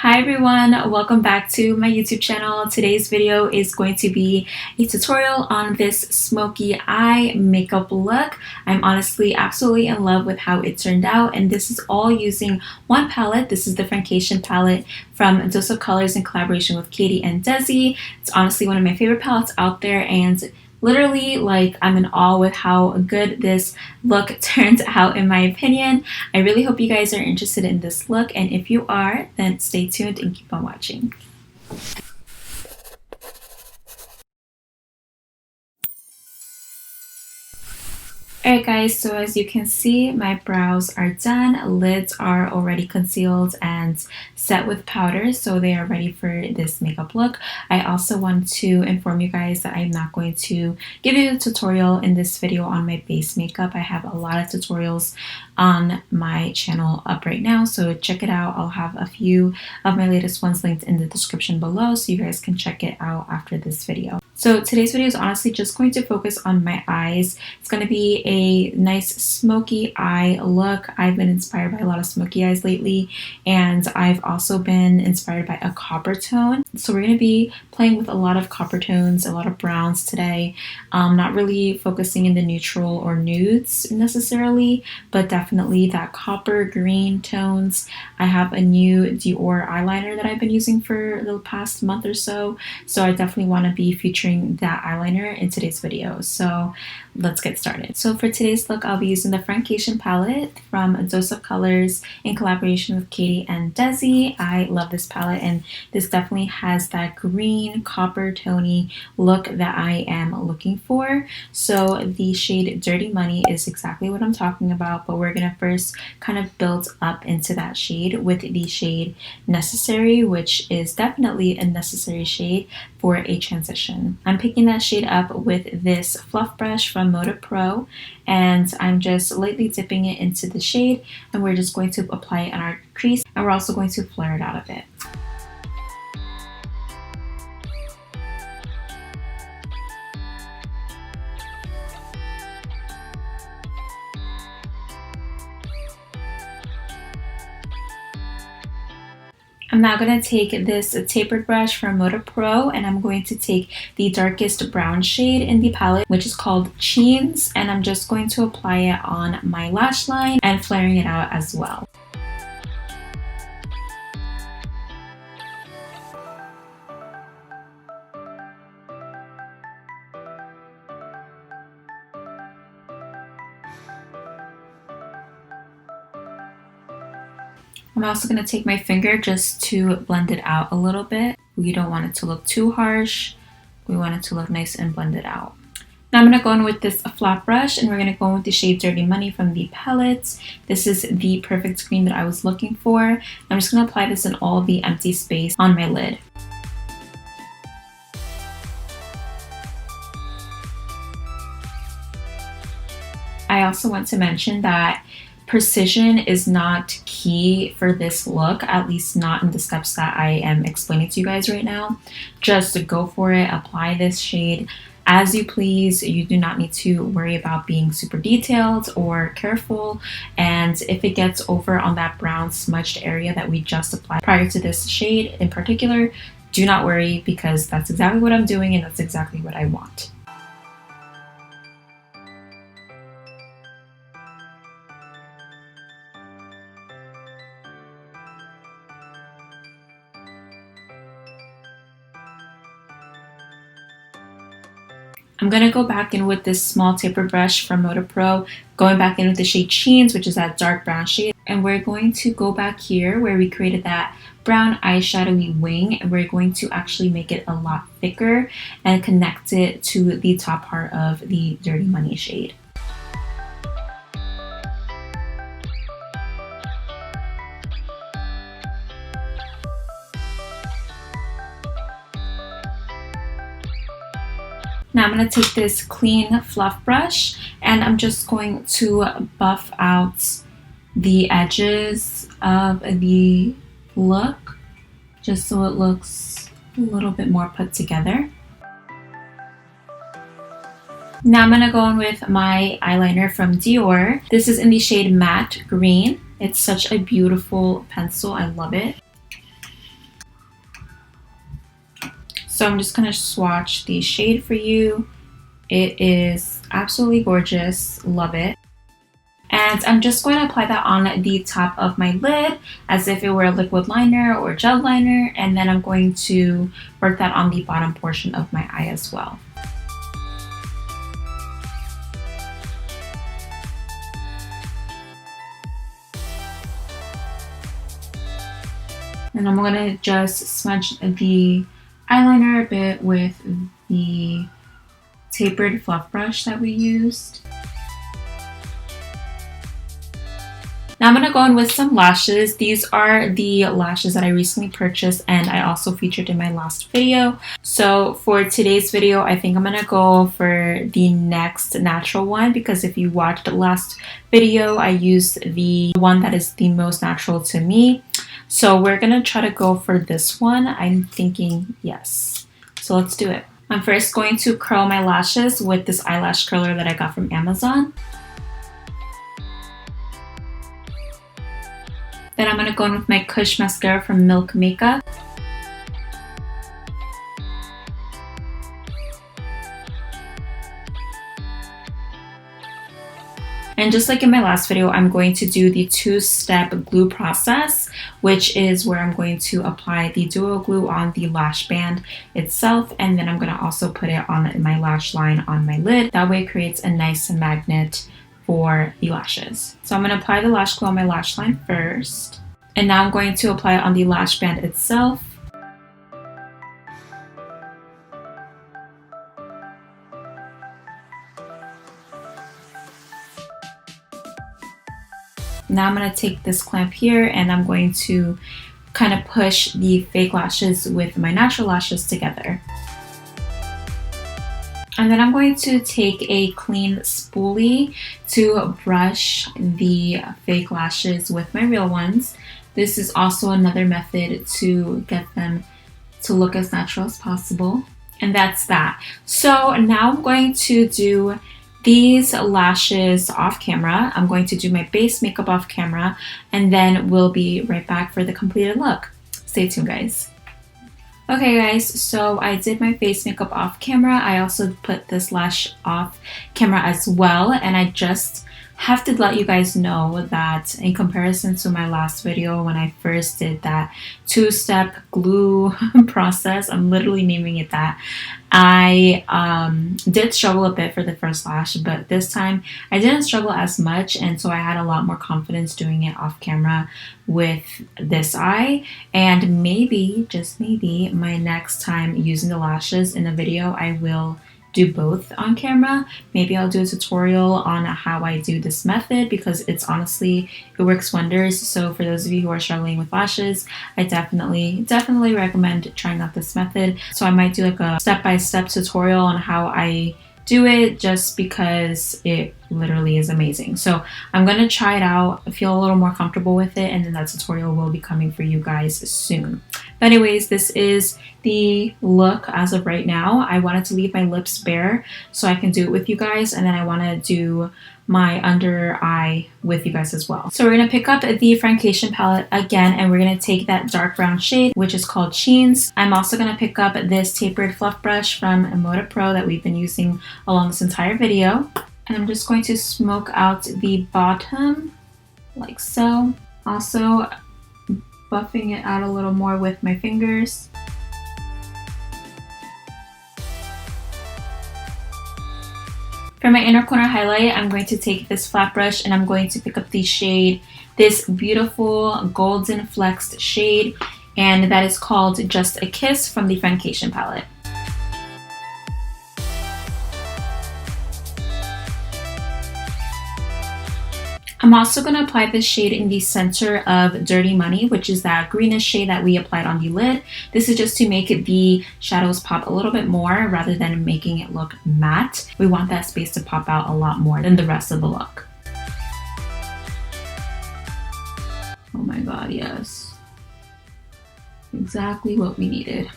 Hi everyone, welcome back to my YouTube channel. Today's video is going to be a tutorial on this smoky eye makeup look. I'm honestly absolutely in love with how it turned out, and this is all using one palette. This is the Francation palette from Dose of Colors in collaboration with Katie and Desi. It's honestly one of my favorite palettes out there, and literally, I'm in awe with how good this look turned out, in my opinion. I really hope you guys are interested in this look, and if you are, then stay tuned and keep on watching. Alright guys, so as you can see, my brows are done, lids are already concealed and set with powder, so they are ready for this makeup look. I also want to inform you guys that I'm not going to give you a tutorial in this video on my base makeup. I have a lot of tutorials on my channel up right now, so check it out. I'll have a few of my latest ones linked in the description below, so you guys can check it out after this video. So today's video is honestly just going to focus on my eyes. It's going to be a nice smoky eye look. I've been inspired by a lot of smoky eyes lately, and I've also been inspired by a copper tone. So we're going to be playing with a lot of copper tones, a lot of browns today. Not really focusing in the neutral or nudes necessarily, but definitely that copper green tones. I have a new Dior eyeliner that I've been using for the past month or so I definitely want to be featuring that eyeliner in today's video. So let's get started. So for today's look, I'll be using the Francation palette from Dose of Colors in collaboration with Katie and Desi. I love this palette, and this definitely has that green copper tony look that I am looking for. So the shade Dirty Money is exactly what I'm talking about, but we're gonna first kind of build up into that shade with the shade Necessary, which is definitely a necessary shade for a transition. I'm picking that shade up with this fluff brush from Moda Pro, and I'm just lightly dipping it into the shade, and we're just going to apply it on our crease, and we're also going to flare it out a bit. I'm now going to take this tapered brush from Moda Pro, and I'm going to take the darkest brown shade in the palette, which is called Cheens, and I'm just going to apply it on my lash line and flaring it out as well. I'm also going to take my finger just to blend it out a little bit. We don't want it to look too harsh. We want it to look nice and blended out. Now I'm going to go in with this flat brush, and we're going to go in with the shade Dirty Money from the palette. This is the perfect green that I was looking for. I'm just going to apply this in all the empty space on my lid. I also want to mention that precision is not key for this look, at least not in the steps that I am explaining to you guys right now. Just go for it, apply this shade as you please. You do not need to worry about being super detailed or careful, and if it gets over on that brown smudged area that we just applied prior to this shade in particular, do not worry, because that's exactly what I'm doing and that's exactly what I want. I'm going to go back in with this small taper brush from Moda Pro, going back in with the shade Cheens, which is that dark brown shade. And we're going to go back here where we created that brown eyeshadowy wing, and we're going to actually make it a lot thicker and connect it to the top part of the Dirty Money shade. Now I'm going to take this clean fluff brush, and I'm just going to buff out the edges of the look, just so it looks a little bit more put together. Now I'm going to go in with my eyeliner from Dior. This is in the shade Matte Green. It's such a beautiful pencil. I love it. So I'm just gonna swatch the shade for you. It is absolutely gorgeous, love it. And I'm just going to apply that on the top of my lid as if it were a liquid liner or gel liner, and then I'm going to work that on the bottom portion of my eye as well. And I'm going to just smudge the eyeliner a bit with the tapered fluff brush that we used. Now I'm going to go in with some lashes. These are the lashes that I recently purchased and I also featured in my last video. So for today's video, I think I'm going to go for the next natural one, because if you watched the last video, I used the one that is the most natural to me. So we're going to try to go for this one. I'm thinking yes. So let's do it. I'm first going to curl my lashes with this eyelash curler that I got from Amazon. Then I'm going to go in with my Kush mascara from Milk Makeup. And just like in my last video, I'm going to do the two-step glue process, which is where I'm going to apply the duo glue on the lash band itself, and then I'm going to also put it on my lash line on my lid. That way it creates a nice magnet for the lashes. So I'm going to apply the lash glue on my lash line first, and now I'm going to apply it on the lash band itself. Now I'm going to take this clamp here and I'm going to kind of push the fake lashes with my natural lashes together. And then I'm going to take a clean spoolie to brush the fake lashes with my real ones. This is also another method to get them to look as natural as possible. And that's that. So now I'm going to do these lashes off camera. I'm going to do my base makeup off camera, and then we'll be right back for the completed look. Stay tuned, guys. Okay guys, so I did my face makeup off camera. I also put this lash off camera as well, and I just have to let you guys know that in comparison to my last video when I first did that two-step glue process, I'm literally naming it that, I did struggle a bit for the first lash, but this time I didn't struggle as much, and so I had a lot more confidence doing it off camera with this eye. And maybe, just maybe, my next time using the lashes in a video, I will do both on camera. Maybe I'll do a tutorial on how I do this method, because it's honestly, it works wonders. So for those of you who are struggling with lashes, I definitely recommend trying out this method. So I might do like a step-by-step tutorial on how I do it, just because it literally is amazing. So I'm gonna try it out, feel a little more comfortable with it, and then that tutorial will be coming for you guys soon. But anyways, this is the look as of right now. I wanted to leave my lips bare so I can do it with you guys, and then I want to do my under eye with you guys as well. So we're going to pick up the Foundation palette again, and we're going to take that dark brown shade, which is called Sheens. I'm also going to pick up this tapered fluff brush from Moda Pro that we've been using along this entire video. And I'm just going to smoke out the bottom like so. Also buffing it out a little more with my fingers. For my inner corner highlight, I'm going to take this flat brush and I'm going to pick up the shade, this beautiful golden flexed shade, and that is called Just a Kiss from the Foundation palette. I'm also going to apply this shade in the center of Dirty Money, which is that greenish shade that we applied on the lid. This is just to make the shadows pop a little bit more rather than making it look matte. We want that space to pop out a lot more than the rest of the look. Oh my god, yes. Exactly what we needed.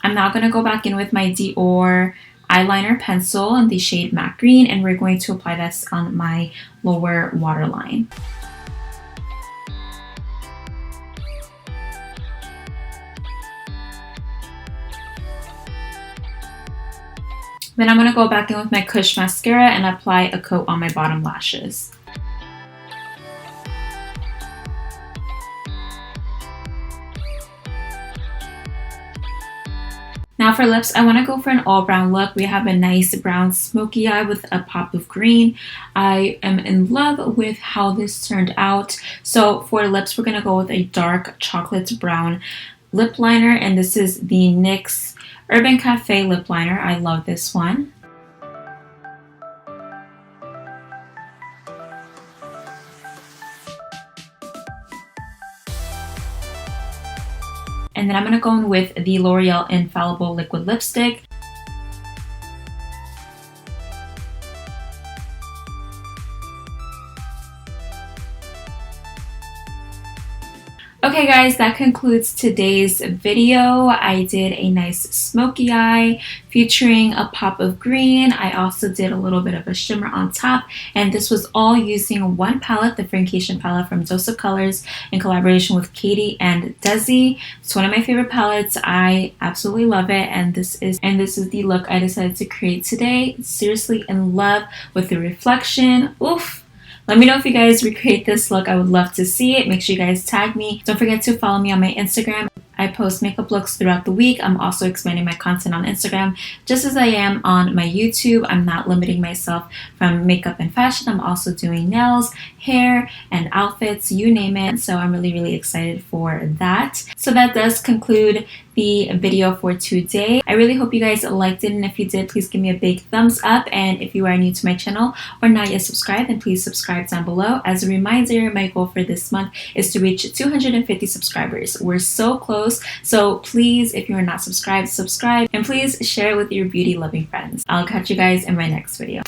I'm now going to go back in with my Dior eyeliner pencil in the shade Matte Green, and we're going to apply this on my lower waterline. Then I'm going to go back in with my Kush mascara and apply a coat on my bottom lashes. Now for lips, I want to go for an all brown look. We have a nice brown smoky eye with a pop of green. I am in love with how this turned out. So for lips, we're going to go with a dark chocolate brown lip liner, and this is the NYX Urban Cafe lip liner. I love this one. And then I'm going to go in with the L'Oreal Infallible Liquid Lipstick. Okay guys, that concludes today's video. I did a nice smoky eye featuring a pop of green. I also did a little bit of a shimmer on top, and this was all using one palette, the Francation palette from Dose of Colors in collaboration with Katie and Desi. It's one of my favorite palettes. I absolutely love it, and this is the look I decided to create today. Seriously in love with the reflection. Oof. Let me know if you guys recreate this look. I would love to see it. Make sure you guys tag me. Don't forget to follow me on my Instagram. I post makeup looks throughout the week. I'm also expanding my content on Instagram just as I am on my YouTube. I'm not limiting myself from makeup and fashion. I'm also doing nails, hair, and outfits, you name it. So I'm really, really excited for that. So that does conclude the video for today. I really hope you guys liked it, and if you did, please give me a big thumbs up. And if you are new to my channel or not yet subscribed, then please subscribe down below. As a reminder, my goal for this month is to reach 250 subscribers. We're so close. So please, if you are not subscribed, subscribe, and please share it with your beauty loving friends. I'll catch you guys in my next video.